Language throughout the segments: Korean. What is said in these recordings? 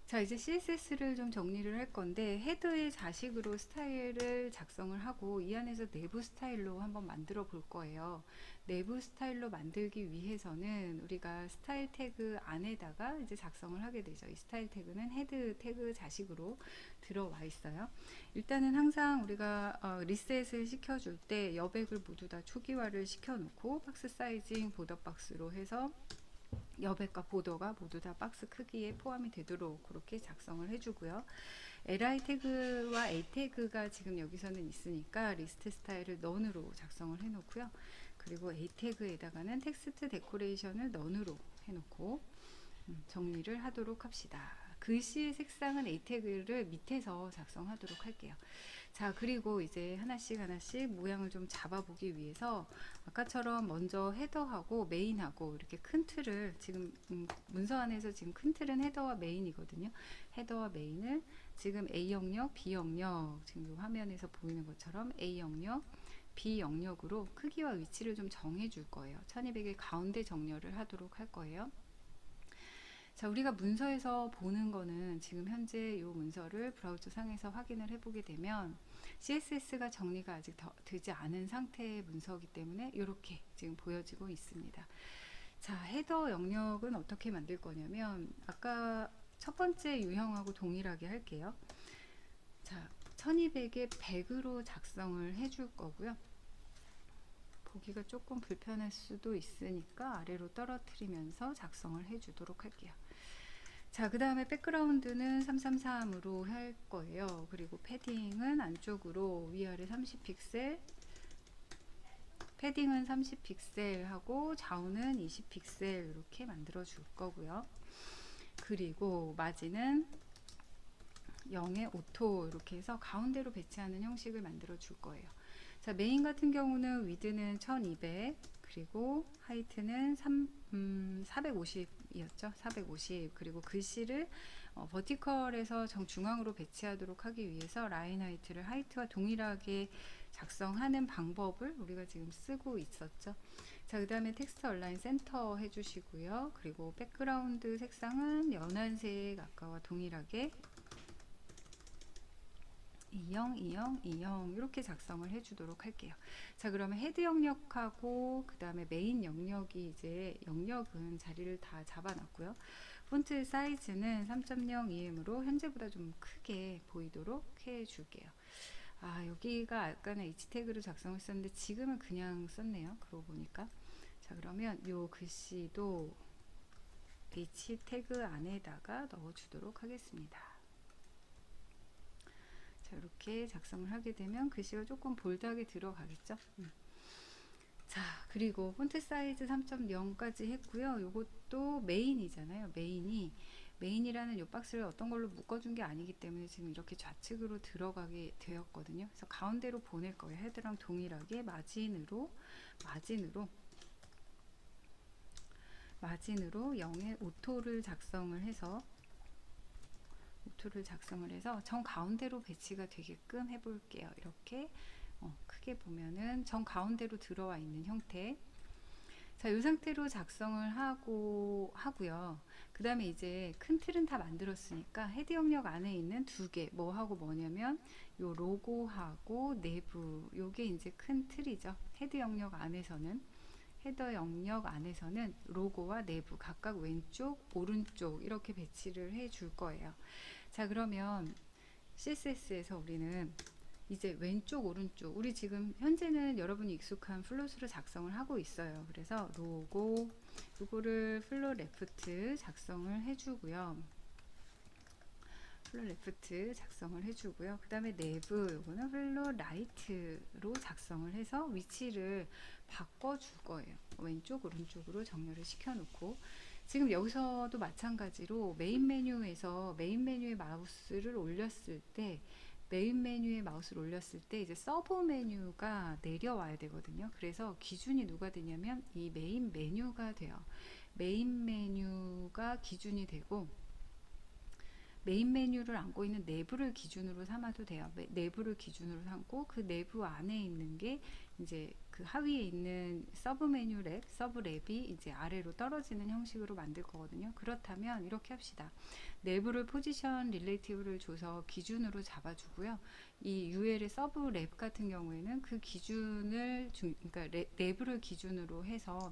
자, 이제 CSS를 좀 정리를 할 건데, 헤드의 자식으로 스타일을 작성을 하고 이 안에서 내부 스타일로 한번 만들어 볼 거예요. 내부 스타일로 만들기 위해서는 우리가 스타일 태그 안에다가 이제 작성을 하게 되죠. 이 스타일 태그는 헤드 태그 자식으로 들어와 있어요. 일단은 항상 우리가 리셋을 시켜줄 때 여백을 모두 다 초기화를 시켜놓고 박스 사이징 보더 박스로 해서 여백과 보더가 모두 다 박스 크기에 포함이 되도록 그렇게 작성을 해주고요. li 태그와 a 태그가 지금 여기서는 있으니까 리스트 스타일을 넌으로 작성을 해놓고요. 그리고 a 태그에다가는 텍스트 데코레이션을 넌으로 해놓고 정리를 하도록 합시다. 글씨의 색상은 a 태그를 밑에서 작성하도록 할게요. 자, 그리고 이제 하나씩 모양을 좀 잡아보기 위해서 아까처럼 먼저 헤더하고 메인하고 이렇게 큰 틀을 지금 문서 안에서 지금 큰 틀은 헤더와 메인이거든요. 헤더와 메인을 지금 A 영역, B 영역, 지금 화면에서 보이는 것처럼 A 영역, B 영역으로 크기와 위치를 좀 정해 줄 거예요. 1200의 가운데 정렬을 하도록 할 거예요. 자, 우리가 문서에서 보는 거는 지금 현재 이 문서를 브라우저 상에서 확인을 해보게 되면 CSS가 정리가 아직 되지 않은 상태의 문서이기 때문에 이렇게 지금 보여지고 있습니다. 자, 헤더 영역은 어떻게 만들 거냐면 아까 첫 번째 유형하고 동일하게 할게요. 자, 1200에 100으로 작성을 해줄 거고요. 보기가 조금 불편할 수도 있으니까 아래로 떨어뜨리면서 작성을 해주도록 할게요. 자, 그 다음에 백그라운드는 333으로 할 거예요. 그리고 패딩은 안쪽으로 위아래 30픽셀, 패딩은 30픽셀 하고 좌우는 20픽셀 이렇게 만들어 줄 거고요. 그리고 마진은 0에 오토 이렇게 해서 가운데로 배치하는 형식을 만들어 줄 거예요. 자, 메인 같은 경우는 위드는 1200 그리고 하이트는 450이었죠. 450 그리고 글씨를 버티컬에서 정중앙으로 배치하도록 하기 위해서 라인 하이트를 하이트와 동일하게 작성하는 방법을 우리가 지금 쓰고 있었죠. 자, 그 다음에 텍스트 얼라인 센터 해주시고요. 그리고 백그라운드 색상은 연한색 아까와 동일하게 2형, 2형, 2형 이렇게 작성을 해주도록 할게요. 자, 그러면 헤드 영역하고 그 다음에 메인 영역이 이제 영역은 자리를 다 잡아놨고요. 폰트 사이즈는 3.0EM으로 현재보다 좀 크게 보이도록 해줄게요. 아, 여기가 아까는 H 태그로 작성을 썼는데 지금은 그냥 썼네요. 그러고 보니까. 자, 그러면 요 글씨도 H 태그 안에다가 넣어주도록 하겠습니다. 자, 이렇게 작성을 하게 되면 글씨가 조금 볼드하게 들어가겠죠. 자, 그리고 폰트 사이즈 3.0까지 했고요. 요것도 메인이잖아요. 메인이라는 요 박스를 어떤 걸로 묶어준 게 아니기 때문에 지금 이렇게 좌측으로 들어가게 되었거든요. 그래서 가운데로 보낼 거예요. 헤드랑 동일하게 마진으로 0의 오토를 작성을 해서 정 가운데로 배치가 되게끔 해볼게요. 이렇게 크게 보면은 정 가운데로 들어와 있는 형태. 자, 이 상태로 작성을 하고요. 그 다음에 이제 큰 틀은 다 만들었으니까 헤드 영역 안에 있는 두 개, 뭐하고 뭐냐면 요 로고하고 내부, 요게 이제 큰 틀이죠. 헤더 영역 안에서는 로고와 내부 각각 왼쪽, 오른쪽 이렇게 배치를 해 줄 거예요. 자, 그러면 CSS에서 우리는 이제 왼쪽 오른쪽 우리 지금 현재는 여러분이 익숙한 플롯으로 작성을 하고 있어요. 그래서 로고 요거를 플롯 레프트 작성을 해주고요. 그 다음에 내부 요거는 플롯 라이트로 작성을 해서 위치를 바꿔줄 거예요. 왼쪽 오른쪽으로 정렬을 시켜놓고 지금 여기서도 마찬가지로 메인 메뉴에 마우스를 올렸을 때 이제 서브 메뉴가 내려와야 되거든요. 그래서 기준이 누가 되냐면 이 메인 메뉴가 돼요. 메인 메뉴가 기준이 되고 메인 메뉴를 안고 있는 내부를 기준으로 삼아도 돼요. 내부를 기준으로 삼고 그 내부 안에 있는 게 이제 그 하위에 있는 서브 메뉴 랩, 서브 랩이 이제 아래로 떨어지는 형식으로 만들 거거든요. 그렇다면 이렇게 합시다. 내부를 포지션 릴레이티브를 줘서 기준으로 잡아주고요. 이 UL의 서브 랩 같은 경우에는 그 기준을 그러니까 내부를 기준으로 해서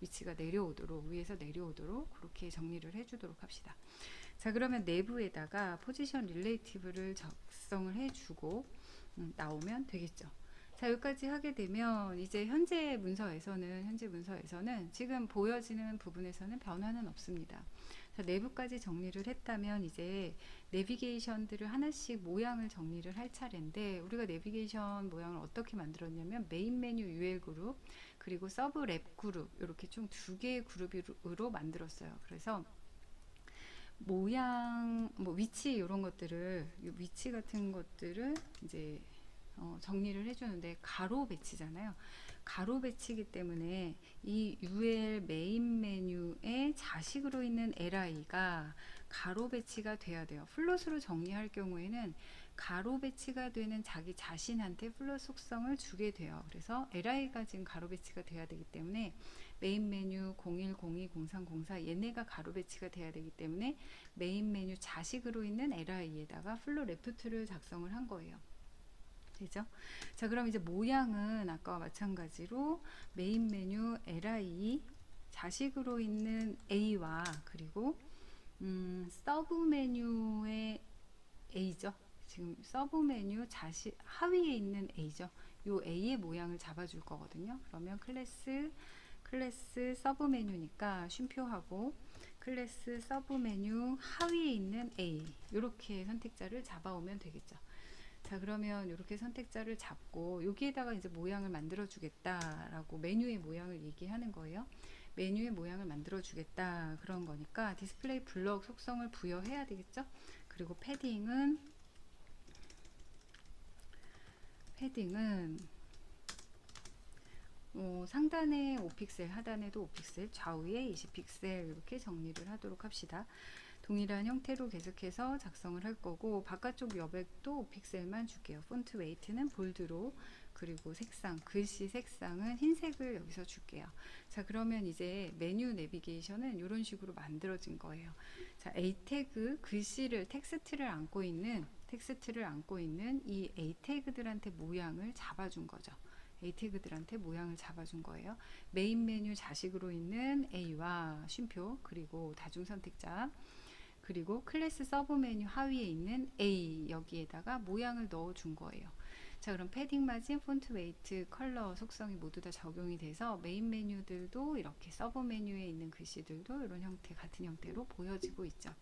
위치가 내려오도록, 위에서 내려오도록 그렇게 정리를 해주도록 합시다. 자, 그러면 내부에다가 포지션 릴레이티브를 작성을 해주고 나오면 되겠죠. 자, 여기까지 하게 되면 이제 현재 문서에서는 지금 보여지는 부분에서는 변화는 없습니다. 자, 내부까지 정리를 했다면 이제 내비게이션들을 하나씩 모양을 정리를 할 차례인데, 우리가 내비게이션 모양을 어떻게 만들었냐면 메인 메뉴 UL 그룹 그리고 서브 랩 그룹 이렇게 총 두 개의 그룹으로 만들었어요. 그래서 모양, 뭐 위치 이런 것들을, 위치 같은 것들을 이제 정리를 해주는데, 가로 배치잖아요. 가로 배치이기 때문에 이 UL 메인 메뉴의 자식으로 있는 LI가 가로 배치가 돼야 돼요. 플롯으로 정리할 경우에는 가로 배치가 되는 자기 자신한테 플롯 속성을 주게 돼요. 그래서 LI가 지금 가로 배치가 돼야 되기 때문에 메인 메뉴 01, 02, 03, 04 얘네가 가로 배치가 돼야 되기 때문에 메인 메뉴 자식으로 있는 LI에다가 플롯 레프트를 작성을 한 거예요. 되죠? 자, 그럼 이제 모양은 아까와 마찬가지로 메인 메뉴 LI 자식으로 있는 A와 그리고 서브 메뉴의 A죠. 지금 서브 메뉴 자식 하위에 있는 A죠. 요 A의 모양을 잡아줄 거거든요. 그러면 클래스 서브 메뉴니까 쉼표하고 클래스 서브 메뉴 하위에 있는 A 이렇게 선택자를 잡아오면 되겠죠. 자, 그러면 이렇게 선택자를 잡고 여기에다가 이제 모양을 만들어 주겠다라고 메뉴의 모양을 얘기하는 거예요. 메뉴의 모양을 만들어 주겠다 그런 거니까 디스플레이 블럭 속성을 부여해야 되겠죠. 그리고 패딩은 상단에 5픽셀, 하단에도 5픽셀, 좌우에 20픽셀 이렇게 정리를 하도록 합시다. 동일한 형태로 계속해서 작성을 할 거고, 바깥쪽 여백도 5픽셀만 줄게요. 폰트 웨이트는 볼드로, 그리고 색상, 글씨 색상은 흰색을 여기서 줄게요. 자, 그러면 이제 메뉴 내비게이션은 이런 식으로 만들어진 거예요. 자, A 태그, 글씨를, 텍스트를 안고 있는 이 A 태그들한테 모양을 잡아준 거죠. A 태그들한테 모양을 잡아준 거예요. 메인 메뉴 자식으로 있는 A와 쉼표, 그리고 다중 선택자, 그리고 클래스 서브 메뉴 하위에 있는 A 여기에다가 모양을 넣어 준 거예요. 자, 그럼 패딩 마진, 폰트 웨이트, 컬러 속성이 모두 다 적용이 돼서 메인 메뉴들도 이렇게 서브 메뉴에 있는 글씨들도 이런 형태, 같은 형태로 보여지고 있죠.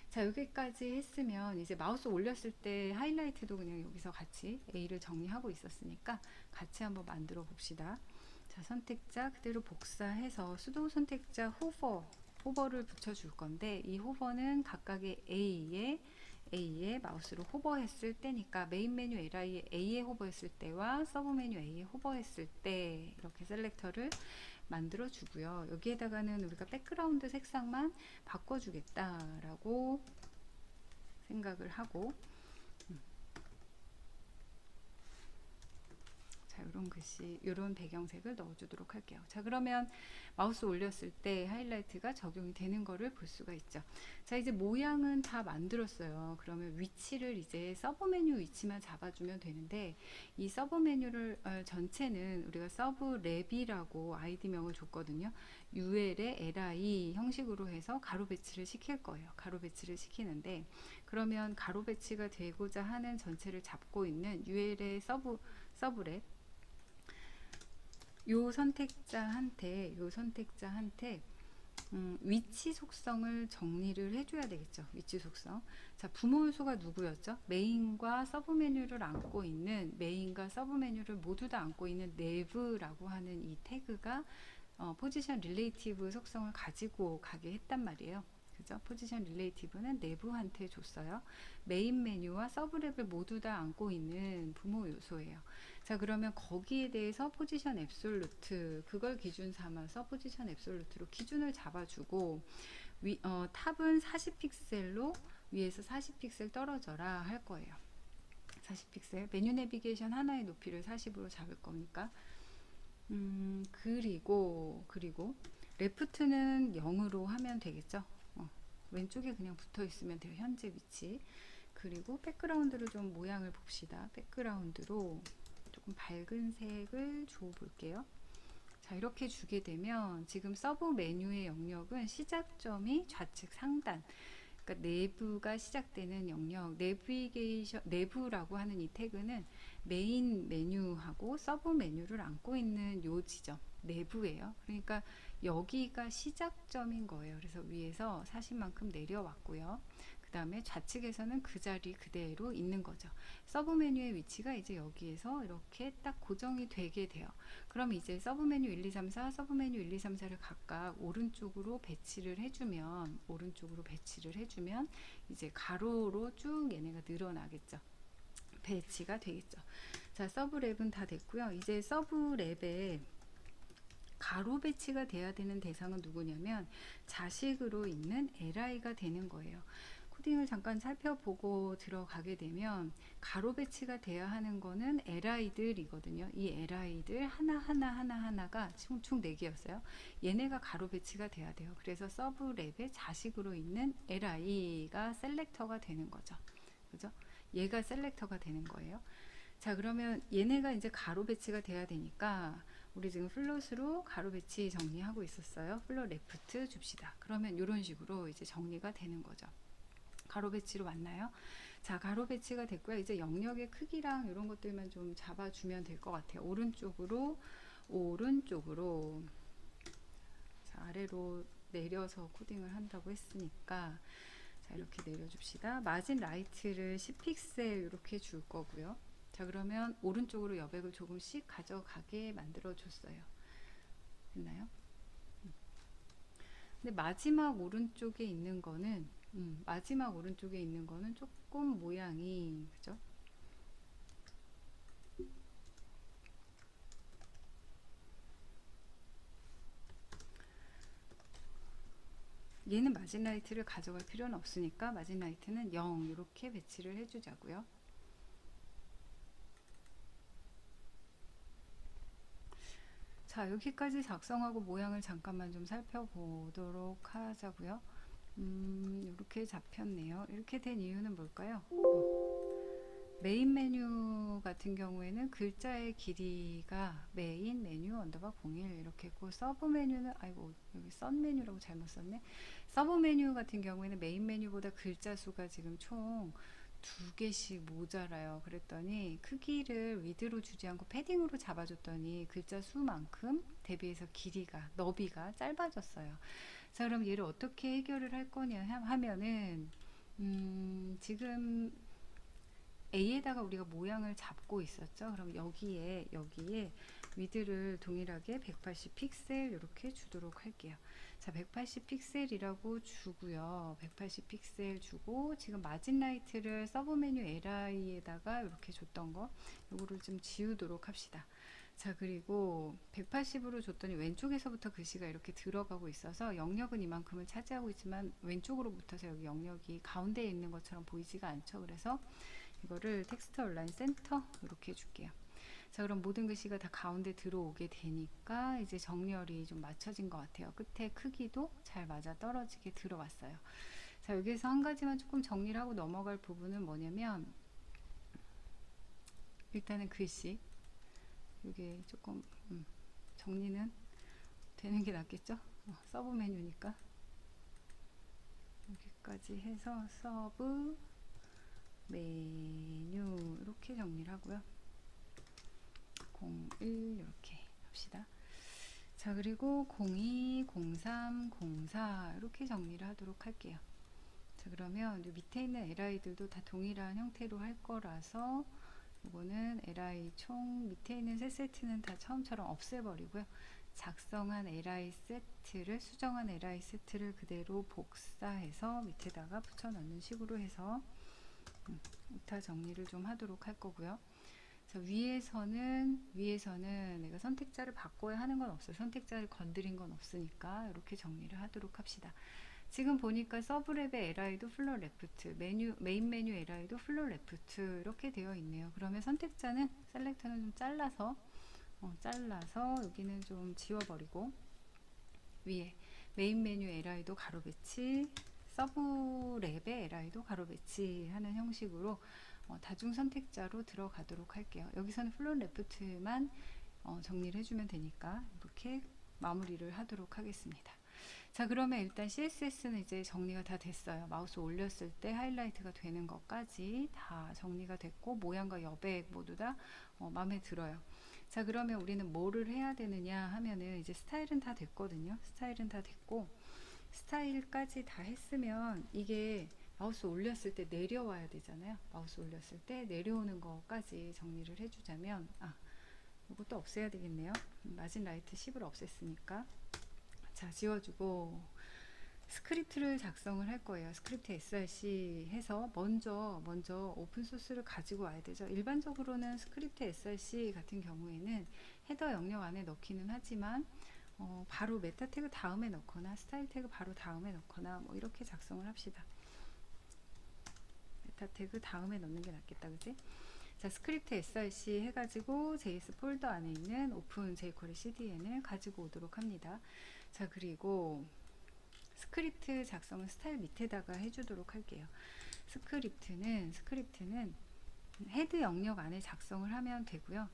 자, 여기까지 했으면 이제 마우스 올렸을 때 하이라이트도 그냥 여기서 같이 A를 정리하고 있었으니까 같이 한번 만들어 봅시다. 자, 선택자 그대로 복사해서 수동 선택자 호버를 붙여줄 건데, 이 호버는 각각의 A에 마우스로 호버했을 때니까 메인 메뉴 A에 호버했을 때와 서브 메뉴 A에 호버했을 때 이렇게 셀렉터를 만들어 주고요. 여기에다가는 우리가 백그라운드 색상만 바꿔주겠다라고 생각을 하고, 자, 이런 글씨, 이런 배경색을 넣어주도록 할게요. 자, 그러면 마우스 올렸을 때 하이라이트가 적용이 되는 거를 볼 수가 있죠. 자, 이제 모양은 다 만들었어요. 그러면 위치를 이제 서브 메뉴 위치만 잡아주면 되는데, 이 서브 메뉴를 전체는 우리가 서브 랩이라고 아이디명을 줬거든요. UL의 LI 형식으로 해서 가로 배치를 시킬 거예요. 가로 배치를 시키는데, 그러면 가로 배치가 되고자 하는 전체를 잡고 있는 UL의 서브랩 요 선택자한테 위치 속성을 정리를 해줘야 되겠죠. 위치 속성. 자, 부모 요소가 누구였죠? 메인과 서브 메뉴를 모두 다 안고 있는 네브라고 하는 이 태그가 포지션 릴레이티브 속성을 가지고 가게 했단 말이에요. 그죠? 포지션 릴레이티브는 내부한테 줬어요. 메인 메뉴와 서브랩을 모두 다 안고 있는 부모 요소예요. 자, 그러면 거기에 대해서 포지션 앱솔루트, 그걸 기준 삼아서 포지션 앱솔루트로 기준을 잡아주고, 탑은 40픽셀로 위에서 40픽셀 떨어져라 할 거예요. 40픽셀. 메뉴 내비게이션 하나의 높이를 40으로 잡을 거니까. 그리고 레프트는 0으로 하면 되겠죠. 왼쪽에 그냥 붙어 있으면 돼요. 현재 위치. 그리고 백그라운드로 좀 모양을 봅시다. 백그라운드로 조금 밝은 색을 줘 볼게요. 자, 이렇게 주게 되면 지금 서브 메뉴의 영역은 시작점이 좌측 상단, 그러니까 내부가 시작되는 영역, 내비게이션, 내부라고 하는 이 태그는 메인 메뉴하고 서브 메뉴를 안고 있는 요 지점, 내부예요. 그러니까 여기가 시작점인 거예요. 그래서 위에서 40만큼 내려왔고요. 그 다음에 좌측에서는 그 자리 그대로 있는 거죠. 서브 메뉴의 위치가 이제 여기에서 이렇게 딱 고정이 되게 돼요. 그럼 이제 서브 메뉴 1, 2, 3, 4, 서브 메뉴 1, 2, 3, 4를 각각 오른쪽으로 배치를 해주면 이제 가로로 쭉 얘네가 늘어나겠죠. 배치가 되겠죠. 자, 서브 랩은 다 됐고요. 이제 서브 랩에 가로 배치가 돼야 되는 대상은 누구냐면 자식으로 있는 li가 되는 거예요. 코딩을 잠깐 살펴보고 들어가게 되면 가로 배치가 돼야 하는 거는 li들이거든요. 이 li들 하나가 총 4개였어요. 얘네가 가로 배치가 돼야 돼요. 그래서 서브 랩에 자식으로 있는 li가 셀렉터가 되는 거죠. 그죠? 얘가 셀렉터가 되는 거예요. 자, 그러면 얘네가 이제 가로 배치가 돼야 되니까 우리 지금 플롯으로 가로 배치 정리하고 있었어요. 플롯 레프트 줍시다. 그러면 이런 식으로 이제 정리가 되는 거죠. 가로 배치로 왔나요? 자, 가로 배치가 됐고요. 이제 영역의 크기랑 이런 것들만 좀 잡아주면 될 것 같아요. 오른쪽으로 자, 아래로 내려서 코딩을 한다고 했으니까 자, 이렇게 내려줍시다. 마진 라이트를 10픽셀 이렇게 줄 거고요. 자, 그러면 오른쪽으로 여백을 조금씩 가져가게 만들어 줬어요. 됐나요? 근데 마지막 오른쪽에 있는 거는 조금 모양이, 그죠? 얘는 마진 라이트를 가져갈 필요는 없으니까 마진 라이트는 0 이렇게 배치를 해주자고요. 자, 여기까지 작성하고 모양을 잠깐만 좀 살펴보도록 하자고요. 이렇게 잡혔네요. 이렇게 된 이유는 뭘까요? 메인 메뉴 같은 경우에는 글자의 길이가 메인 메뉴 언더바 01 이렇게 했고, 서브 메뉴는 여기 선 메뉴라고 잘못 썼네. 서브 메뉴 같은 경우에는 메인 메뉴보다 글자 수가 지금 총 2개씩 모자라요. 그랬더니 크기를 위드로 주지 않고 패딩으로 잡아줬더니 글자 수만큼 대비해서 너비가 짧아졌어요. 자, 그럼 얘를 어떻게 해결을 할 거냐 하면은 지금 A에다가 우리가 모양을 잡고 있었죠. 그럼 여기에 위드를 동일하게 180 픽셀 이렇게 주도록 할게요. 자, 180 픽셀이라고 주고요. 180 픽셀 주고 지금 마진 라이트를 서브 메뉴 li에다가 이렇게 줬던 거 요거를 좀 지우도록 합시다. 자, 그리고 180으로 줬더니 왼쪽에서부터 글씨가 이렇게 들어가고 있어서 영역은 이만큼을 차지하고 있지만 왼쪽으로 붙어서 여기 영역이 가운데에 있는 것처럼 보이지가 않죠. 그래서 이거를 텍스트 얼라인 센터 이렇게 해줄게요. 자, 그럼 모든 글씨가 다 가운데 들어오게 되니까 이제 정렬이 좀 맞춰진 것 같아요. 끝에 크기도 잘 맞아 떨어지게 들어왔어요. 자, 여기서 한 가지만 조금 정리를 하고 넘어갈 부분은 뭐냐면, 일단은 글씨 이게 조금 정리는 되는 게 낫겠죠? 서브 메뉴니까 여기까지 해서 서브 메뉴 이렇게 정리를 하고요. 01 이렇게 합시다. 자, 그리고 02, 03, 04 이렇게 정리를 하도록 할게요. 자, 그러면 밑에 있는 li들도 다 동일한 형태로 할 거라서 이거는 li 총 밑에 있는 세 세트는 다 처음처럼 없애버리고요. 작성한 li 세트를 수정한 li 세트를 그대로 복사해서 밑에다가 붙여넣는 식으로 해서 이타 정리를 좀 하도록 할 거고요. 자, 위에서는 내가 선택자를 바꿔야 하는 건 없어요. 선택자를 건드린 건 없으니까 이렇게 정리를 하도록 합시다. 지금 보니까 서브랩의 LI도 플로 레프트, 메인 메뉴 LI도 플로 레프트 이렇게 되어 있네요. 그러면 선택자는 셀렉터는 좀 잘라서 여기는 좀 지워버리고 위에 메인 메뉴 LI도 가로 배치, 서브랩의 LI도 가로 배치 하는 형식으로 다중 선택자로 들어가도록 할게요. 여기서는 플로 레프트만 정리를 해주면 되니까 이렇게 마무리를 하도록 하겠습니다. 자, 그러면 일단 CSS는 이제 정리가 다 됐어요. 마우스 올렸을 때 하이라이트가 되는 것까지 다 정리가 됐고 모양과 여백 모두 다 마음에 들어요. 자, 그러면 우리는 뭐를 해야 되느냐 하면은 이제 스타일은 다 됐거든요. 스타일은 다 됐고 스타일까지 다 했으면 이게 마우스 올렸을 때 내려와야 되잖아요. 마우스 올렸을 때 내려오는 것까지 정리를 해주자면 이것도 없애야 되겠네요. 마진 라이트 10을 없앴으니까 자, 지워주고 스크립트를 작성을 할 거예요. 스크립트 src 해서 먼저 오픈소스를 가지고 와야 되죠. 일반적으로는 스크립트 src 같은 경우에는 헤더 영역 안에 넣기는 하지만 바로 메타 태그 다음에 넣거나 스타일 태그 바로 다음에 넣거나 뭐 이렇게 작성을 합시다. 메타 태그 다음에 넣는 게 낫겠다, 그지? 자, 스크립트 src 해가지고 js 폴더 안에 있는 오픈 jQuery CDN을 가지고 오도록 합니다. 자, 그리고 스크립트 작성은 스타일 밑에다가 해주도록 할게요. 스크립트는 헤드 영역 안에 작성을 하면 되고요.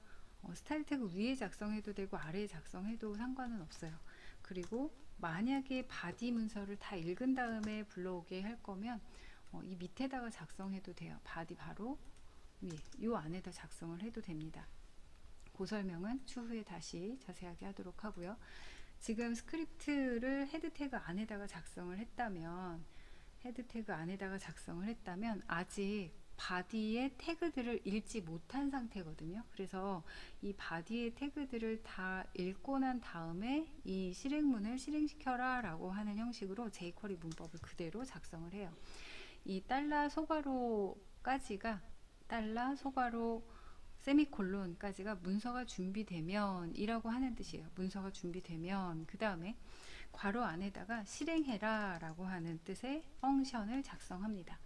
스타일 태그 위에 작성해도 되고 아래에 작성해도 상관은 없어요. 그리고 만약에 바디 문서를 다 읽은 다음에 불러오게 할 거면 이 밑에다가 작성해도 돼요. 바디 바로 위에 이 안에다 작성을 해도 됩니다. 그 설명은 추후에 다시 자세하게 하도록 하고요. 지금 스크립트를 헤드 태그 안에다가 작성을 했다면 아직 바디의 태그들을 읽지 못한 상태거든요. 그래서 이 바디의 태그들을 다 읽고 난 다음에 이 실행문을 실행시켜라 라고 하는 형식으로 jQuery 문법을 그대로 작성을 해요. 이 소괄호까지가 소괄호 세미콜론까지가 문서가 준비되면 이라고 하는 뜻이에요. 문서가 준비되면 그 다음에 괄호 안에다가 실행해라 라고 하는 뜻의 펑션을 작성합니다.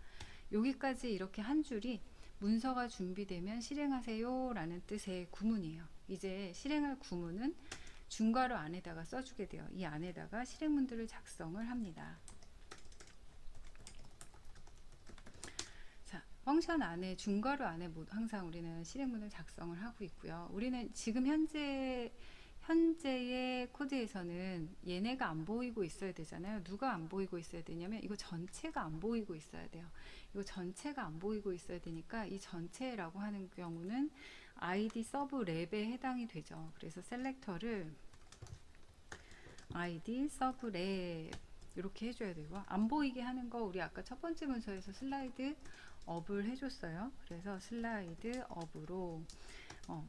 여기까지 이렇게 한 줄이 문서가 준비되면 실행하세요 라는 뜻의 구문이에요. 이제 실행할 구문은 중괄호 안에다가 써주게 돼요. 이 안에다가 실행문들을 작성을 합니다. 펑션 안에 중괄호 안에 항상 우리는 실행문을 작성을 하고 있고요. 우리는 지금 현재의 코드에서는 얘네가 안 보이고 있어야 되잖아요. 누가 안 보이고 있어야 되냐면 이거 전체가 안 보이고 있어야 돼요. 이거 전체가 안 보이고 있어야 되니까 이 전체라고 하는 경우는 id 서브 랩에 해당이 되죠. 그래서 셀렉터를 id 서브 랩 이렇게 해줘야 되고 안 보이게 하는 거 우리 아까 첫 번째 문서에서 슬라이드 업을 해줬어요. 그래서 슬라이드 업으로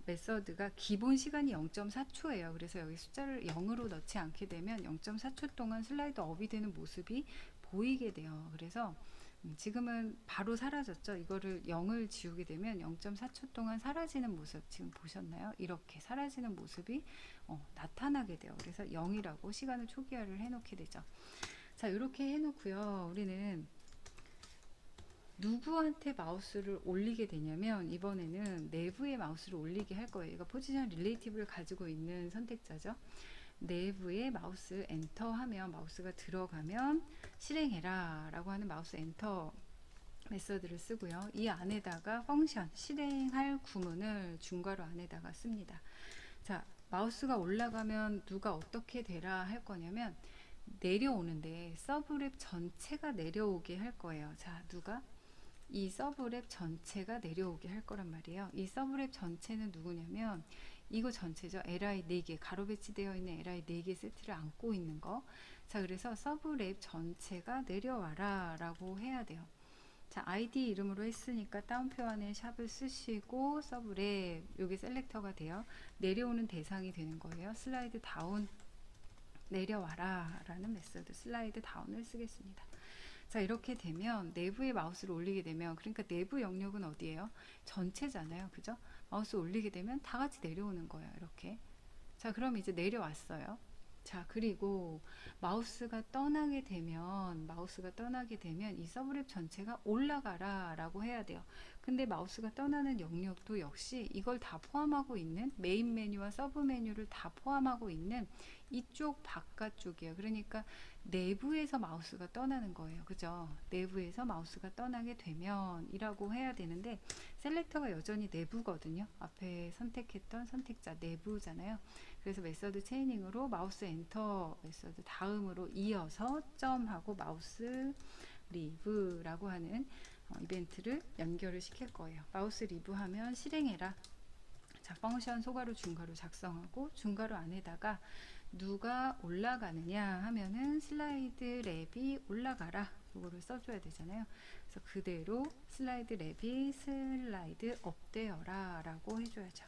메서드가 기본 시간이 0.4초예요. 그래서 여기 숫자를 0으로 넣지 않게 되면 0.4초 동안 슬라이드 업이 되는 모습이 보이게 돼요. 그래서 지금은 바로 사라졌죠. 이거를 0을 지우게 되면 0.4초 동안 사라지는 모습 지금 보셨나요? 이렇게 사라지는 모습이 나타나게 돼요. 그래서 0이라고 시간을 초기화를 해놓게 되죠. 자, 이렇게 해놓고요. 우리는 누구한테 마우스를 올리게 되냐면 이번에는 내부에 마우스를 올리게 할 거예요. 이거 포지션 릴레이티브를 가지고 있는 선택자죠. 내부에 마우스 엔터 하면 마우스가 들어가면 실행해라 라고 하는 마우스 엔터 메서드를 쓰고요. 이 안에다가 펑션 실행할 구문을 중괄호 안에다가 씁니다. 자, 마우스가 올라가면 누가 어떻게 되라 할 거냐면 내려오는데 서브랩 전체가 내려오게 할 거예요. 자, 누가? 이 서브랩 전체가 내려오게 할 거란 말이에요. 이 서브랩 전체는 누구냐면 이거 전체죠. li 4개 가로 배치되어 있는 li 4개 세트를 안고 있는 거. 자, 그래서 서브랩 전체가 내려와라 라고 해야 돼요. 자, id 이름으로 했으니까 따옴표 안에 샵을 쓰시고 서브랩 여기 셀렉터가 돼요. 내려오는 대상이 되는 거예요. 슬라이드 다운 내려와라 라는 메서드 슬라이드 다운을 쓰겠습니다. 자, 이렇게 되면 내부에 마우스를 올리게 되면 그러니까 내부 영역은 어디예요? 전체잖아요. 그죠? 마우스 올리게 되면 다 같이 내려오는 거예요. 이렇게. 자, 그럼 이제 내려왔어요. 자, 그리고 마우스가 떠나게 되면 이 서브랩 전체가 올라가라 라고 해야 돼요. 근데 마우스가 떠나는 영역도 역시 이걸 다 포함하고 있는 메인 메뉴와 서브 메뉴를 다 포함하고 있는 이쪽 바깥쪽이에요. 그러니까 내부에서 마우스가 떠나는 거예요. 그죠? 내부에서 마우스가 떠나게 되면 이라고 해야 되는데, 셀렉터가 여전히 내부거든요. 앞에 선택했던 선택자 내부잖아요. 그래서 메서드 체이닝으로 마우스 엔터 메서드 다음으로 이어서 점하고 마우스 리브라고 하는 이벤트를 연결을 시킬 거예요. 마우스 리브 하면 실행해라. 자, 펑션 소괄호 중괄호 작성하고 중괄호 안에다가 누가 올라가느냐 하면은 슬라이드 랩이 올라가라, 그거를 써줘야 되잖아요. 그래서 그대로 슬라이드 랩이 슬라이드 업되어라 라고 해줘야죠.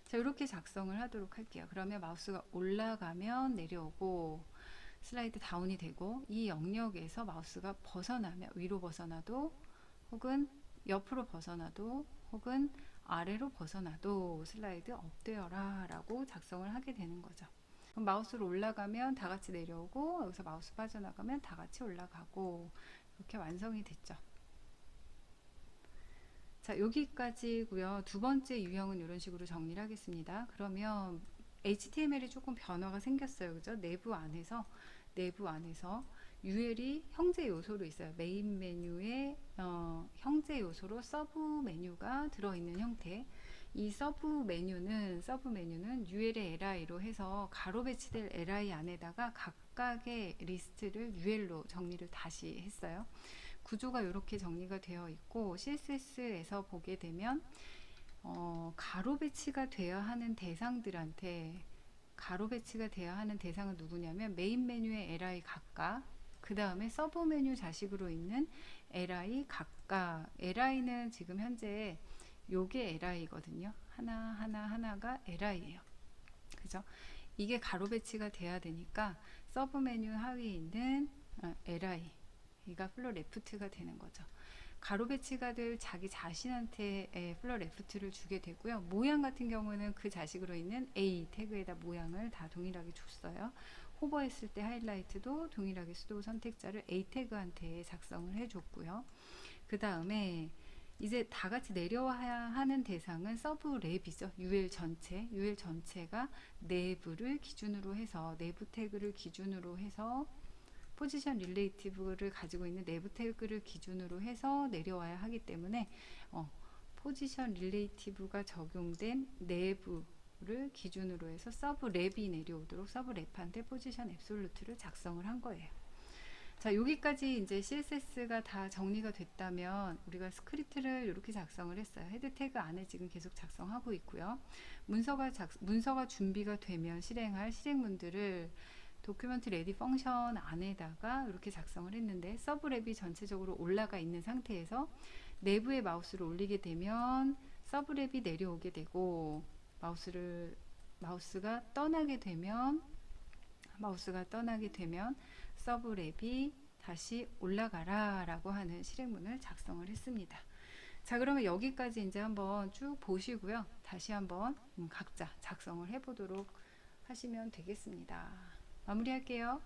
자, 이렇게 작성을 하도록 할게요. 그러면 마우스가 올라가면 내려오고 슬라이드 다운이 되고, 이 영역에서 마우스가 벗어나면 위로 벗어나도 혹은 옆으로 벗어나도 혹은 아래로 벗어나도 슬라이드 업되어라 라고 작성을 하게 되는 거죠. 그럼 마우스로 올라가면 다 같이 내려오고, 여기서 마우스 빠져나가면 다 같이 올라가고, 이렇게 완성이 됐죠. 자, 여기까지고요. 두 번째 유형은 이런 식으로 정리를 하겠습니다. 그러면 HTML이 조금 변화가 생겼어요. 그죠? 내부 안에서 UL이 형제 요소로 있어요. 메인 메뉴에 형제 요소로 서브 메뉴가 들어있는 형태. 이 서브 메뉴는 UL의 li로 해서 가로 배치될 li 안에다가 각각의 리스트를 UL로 정리를 다시 했어요. 구조가 이렇게 정리가 되어 있고, CSS에서 보게 되면 가로 배치가 되어야 하는 대상들한테, 가로 배치가 되어야 하는 대상은 누구냐면 메인 메뉴의 li 각각, 그 다음에 서브 메뉴 자식으로 있는 li 각각. li는 지금 현재 요게 li거든요. 하나가 li예요. 그죠? 이게 가로 배치가 돼야 되니까 서브 메뉴 하위에 있는 li 이가 플로 레프트가 되는 거죠. 가로 배치가 될 자기 자신한테 플로 레프트를 주게 되고요. 모양 같은 경우는 그 자식으로 있는 A 태그에다 모양을 다 동일하게 줬어요. 호버했을 때 하이라이트도 동일하게 수도 선택자를 A 태그한테 작성을 해줬고요. 그 다음에 이제 다 같이 내려와야 하는 대상은 서브 랩이죠. UL 전체가 내부를 기준으로 해서, 내부 태그를 기준으로 해서 포지션 릴레이티브를 가지고 있는 내부 태그를 기준으로 해서 내려와야 하기 때문에 포지션 릴레이티브가 적용된 내부를 기준으로 해서 서브 랩이 내려오도록 서브 랩한테 포지션 앱솔루트를 작성을 한 거예요. 자, 여기까지 이제 CSS가 다 정리가 됐다면 우리가 스크립트를 이렇게 작성을 했어요. 헤드 태그 안에 지금 계속 작성하고 있고요. 문서가 준비가 되면 실행할 실행문들을 도큐먼트 레디 펑션 안에다가 이렇게 작성을 했는데, 서브랩이 전체적으로 올라가 있는 상태에서 내부에 마우스를 올리게 되면 서브랩이 내려오게 되고, 마우스가 떠나게 되면 서브랩이 다시 올라가라 라고 하는 실행문을 작성을 했습니다. 자, 그러면 여기까지 이제 한번 쭉 보시고요. 다시 한번 각자 작성을 해보도록 하시면 되겠습니다. 마무리할게요.